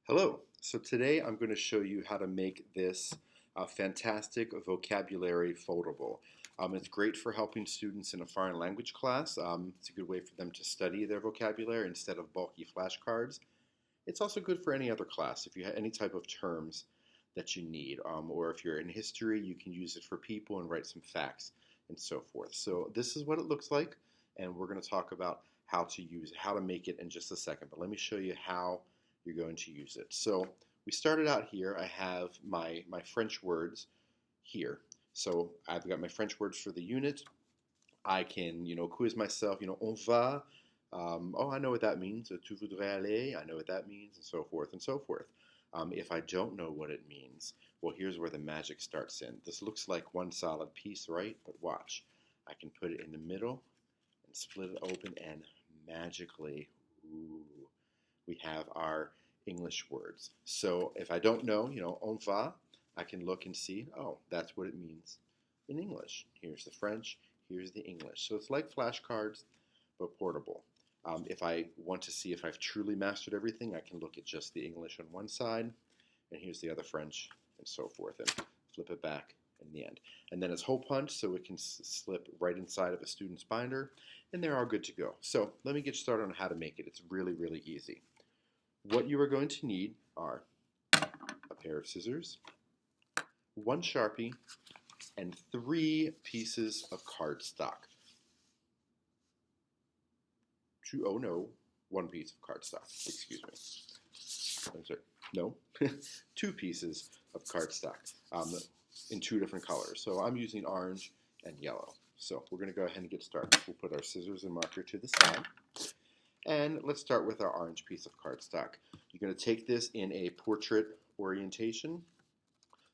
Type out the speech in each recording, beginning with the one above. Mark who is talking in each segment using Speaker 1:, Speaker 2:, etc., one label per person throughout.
Speaker 1: Hello. So today I'm going to show you how to make this fantastic vocabulary foldable. It's great for helping students in a foreign language class. It's a good way for them to study their vocabulary instead of bulky flashcards. It's also good for any other class if you have any type of terms that you need. Or if you're in history, you can use it for people and write some facts and so forth. So this is what it looks like, and we're going to talk about how to make it in just a second. But let me show you how you're going to use it. So we started out here. I have my French words here. So I've got my French words for the unit. I can, quiz myself, on va. Oh, I know what that means. Tu voudrais aller. I know what that means, and so forth and so forth. If I don't know what it means, well, here's where the magic starts in. This looks like one solid piece, right? But watch. I can put it in the middle and split it open, and magically, ooh, we have our English words. So if I don't know, on va, I can look and see, oh, that's what it means in English. Here's the French, here's the English. So it's like flashcards, but portable. If I want to see if I've truly mastered everything, I can look at just the English on one side, and here's the other French, and so forth, and flip it back in the end. And then it's hole punch, so it can slip right inside of a student's binder, and they're all good to go. So let me get started on how to make it. It's really, really easy. What you are going to need are a pair of scissors, one Sharpie, and 3 pieces of cardstock. Oh no, 1 piece of cardstock, excuse me. I'm sorry, no, 2 pieces of cardstock in 2 different colors. So I'm using orange and yellow. So we're going to go ahead and get started. We'll put our scissors and marker to the side. And let's start with our orange piece of cardstock. You're going to take this in a portrait orientation,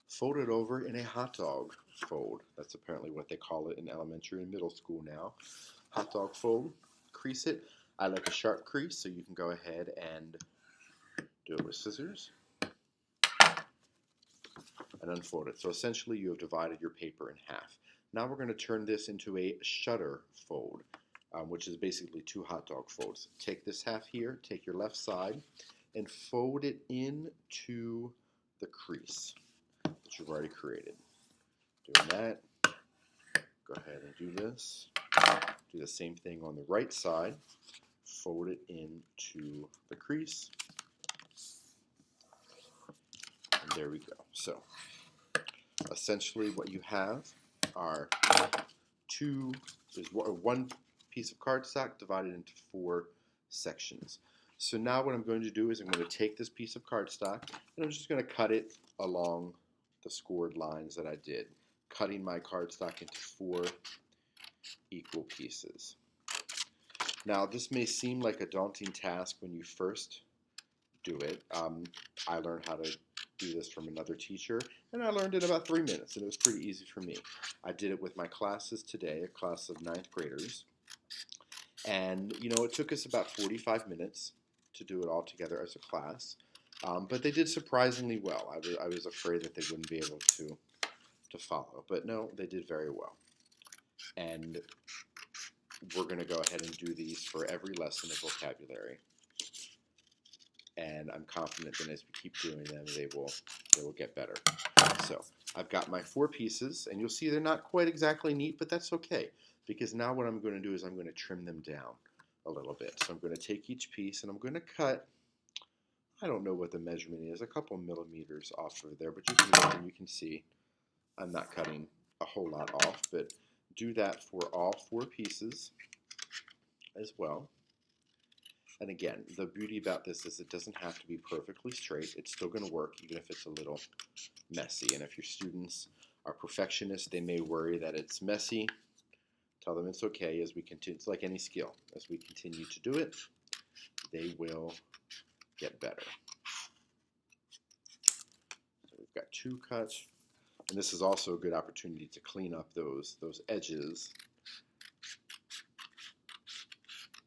Speaker 1: fold it over in a hot dog fold. That's apparently what they call it in elementary and middle school now. Hot dog fold, crease it. I like a sharp crease, so you can go ahead and do it with scissors and unfold it. So essentially you have divided your paper in half. Now we're going to turn this into a shutter fold, which is basically 2 hot dog folds. Take this half here, take your left side, and fold it into the crease that you've already created. Doing that, go ahead and do this. Do the same thing on the right side. Fold it into the crease. And there we go. So, essentially what you have are 1 piece of cardstock divided into 4 sections. So now what I'm going to do is I'm going to take this piece of cardstock and I'm just going to cut it along the scored lines that I did, cutting my cardstock into 4 equal pieces. Now this may seem like a daunting task when you first do it. I learned how to do this from another teacher, and I learned in about 3 minutes, and it was pretty easy for me. I did it with my classes today, a class of 9th graders, and it took us about 45 minutes to do it all together as a class, but they did surprisingly well. I was afraid that they wouldn't be able to follow, but no, they did very well. And we're going to go ahead and do these for every lesson of vocabulary. And I'm confident that as we keep doing them, they will get better. So I've got my 4 pieces, and you'll see they're not quite exactly neat, but that's okay, because now what I'm going to do is I'm going to trim them down a little bit. So I'm going to take each piece, and I'm going to cut, I don't know what the measurement is, a couple millimeters off of there, but you can look and you can see I'm not cutting a whole lot off, but do that for all 4 pieces as well. And again, the beauty about this is it doesn't have to be perfectly straight. It's still going to work even if it's a little messy. And if your students are perfectionists, they may worry that it's messy. Tell them it's okay as we continue. It's like any skill. As we continue to do it, they will get better. So we've got 2 cuts. And this is also a good opportunity to clean up those edges.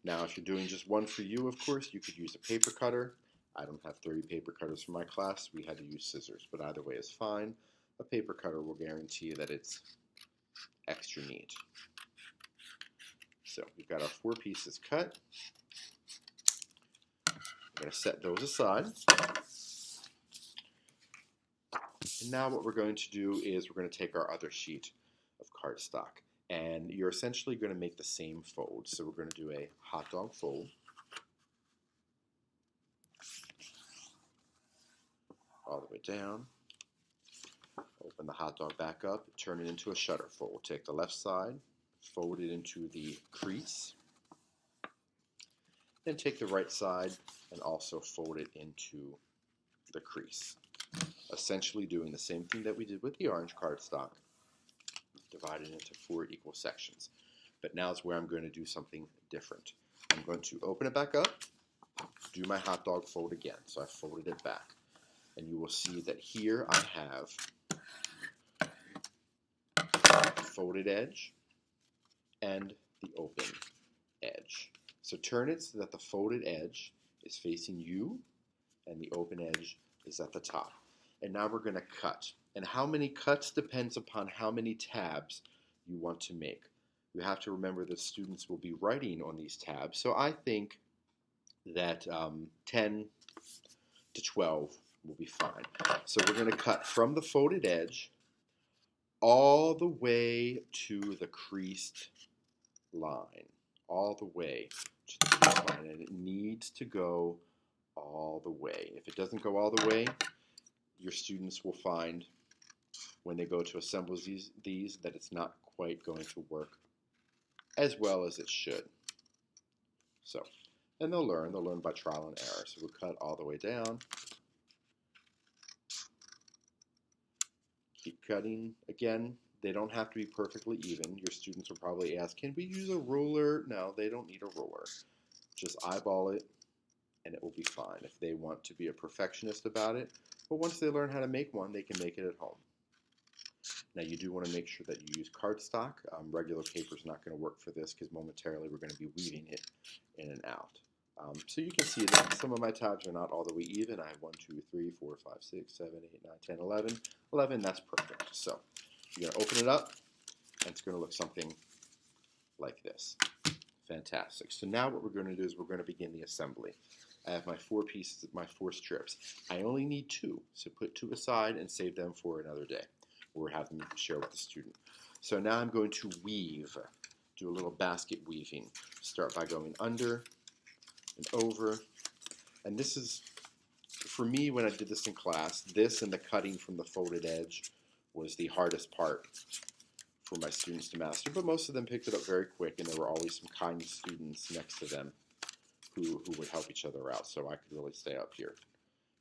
Speaker 1: Now, if you're doing just one for you, of course, you could use a paper cutter. I don't have 30 paper cutters for my class. We had to use scissors, but either way is fine. A paper cutter will guarantee that it's extra neat. So we've got our 4 pieces cut. We're going to set those aside. And now what we're going to do is we're going to take our other sheet of cardstock, and you're essentially going to make the same fold. So we're going to do a hot dog fold. All the way down. Open the hot dog back up, turn it into a shutter fold. Take the left side, fold it into the crease, then take the right side and also fold it into the crease. Essentially doing the same thing that we did with the orange cardstock, divided into 4 equal sections. But now is where I'm going to do something different. I'm going to open it back up, do my hot dog fold again. So I folded it back. And you will see that here I have the folded edge and the open edge. So turn it so that the folded edge is facing you and the open edge is at the top. And now we're going to cut. And how many cuts depends upon how many tabs you want to make. You have to remember that students will be writing on these tabs. So I think that 10 to 12 will be fine. So we're going to cut from the folded edge all the way to the creased line. All the way to the creased line. And it needs to go all the way. If it doesn't go all the way, your students will find when they go to assemble these that it's not quite going to work as well as it should. So, and they'll learn by trial and error. So we'll cut all the way down. Keep cutting. Again, they don't have to be perfectly even. Your students will probably ask, can we use a ruler? No, they don't need a ruler. Just eyeball it and it will be fine if they want to be a perfectionist about it. But once they learn how to make one, they can make it at home. Now you do want to make sure that you use cardstock. Regular paper is not going to work for this because momentarily we're going to be weaving it in and out. So you can see that some of my tabs are not all the way even. I have 1, 2, 3, 4, 5, 6, 7, 8, 9, 10, 11. 11, that's perfect. So you're going to open it up and it's going to look something like this. Fantastic. So now what we're going to do is we're going to begin the assembly. I have my 4 pieces, my 4 strips. I only need 2, so put 2 aside and save them for another day, or have them share with the student. So now I'm going to weave, do a little basket weaving. Start by going under and over. And this is, for me when I did this in class, this and the cutting from the folded edge was the hardest part for my students to master, but most of them picked it up very quick, and there were always some kind students next to them who would help each other out, so I could really stay up here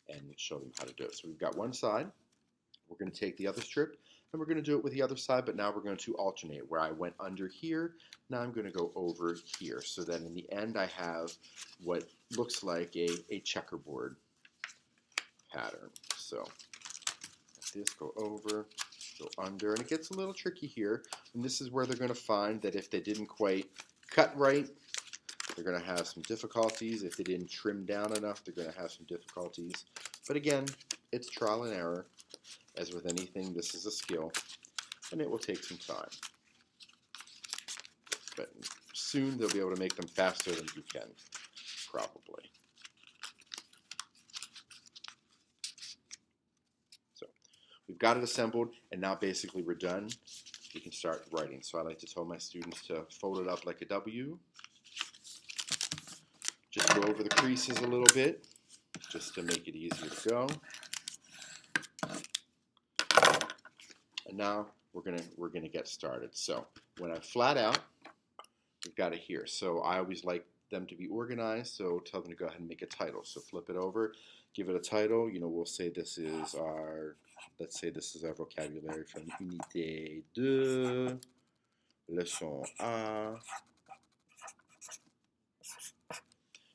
Speaker 1: and show them how to do it. So we've got one side. We're going to take the other strip, and we're going to do it with the other side, but now we're going to alternate. Where I went under here, now I'm going to go over here, so that in the end I have what looks like a checkerboard pattern. So like this, go over, go under, and it gets a little tricky here, and this is where they're going to find that if they didn't quite cut right, they're going to have some difficulties. If they didn't trim down enough, they're going to have some difficulties. But again, it's trial and error. As with anything, this is a skill, and it will take some time. But soon they'll be able to make them faster than you can, probably. So we've got it assembled, and now basically we're done. We can start writing. So I like to tell my students to fold it up like a W. Just go over the creases a little bit, just to make it easier to go. And now we're gonna get started. So when I flat out, we've got it here. So I always like them to be organized. So tell them to go ahead and make a title. So flip it over, give it a title. You know, we'll say this is our, let's say this is our vocabulary from Unité 2, Leçon A.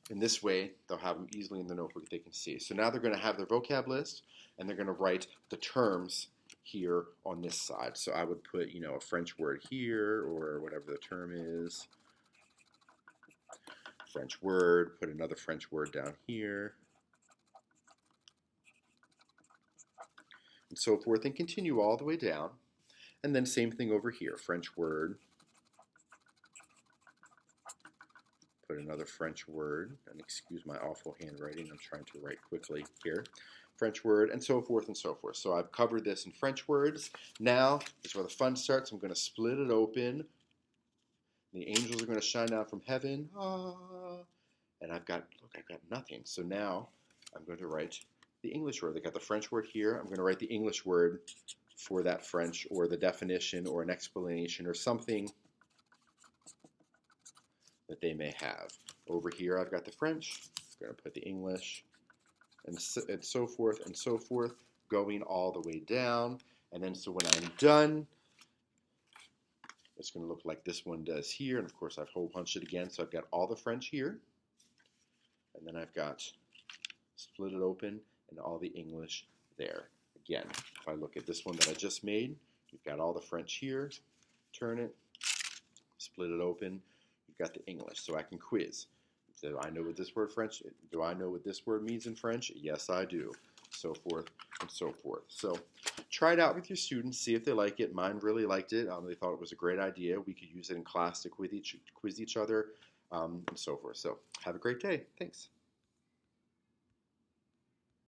Speaker 1: In this way, they'll have them easily in the notebook they can see. So now they're going to have their vocab list, and they're going to write the terms here on this side. So I would put, you know, a French word here, or whatever the term is. French word, put another French word down here, and so forth, and continue all the way down. And then same thing over here, French word, put another French word, and excuse my awful handwriting, I'm trying to write quickly here. French word, and so forth and so forth. So I've covered this in French words. Now is where the fun starts. I'm going to split it open. The angels are going to shine down from heaven. Ah, and I've got nothing. So now I'm going to write the English word. They got the French word here. I'm going to write the English word for that French, or the definition or an explanation or something that they may have. Over here I've got the French. I'm going to put the English, and so forth and so forth, going all the way down. And then so when I'm done, it's going to look like this one does here. And of course I've hole punched it again, so I've got all the French here. And then I've got split it open and all the English there. Again, if I look at this one that I just made, you've got all the French here. Turn it, split it open, you've got the English. So I can quiz. Do I know what this word French? Do I know what this word means in French? Yes, I do. So forth and so forth. So try it out with your students. See if they like it. Mine really liked it. They thought it was a great idea. We could use it in class to quiz each other, and so forth. So have a great day. Thanks.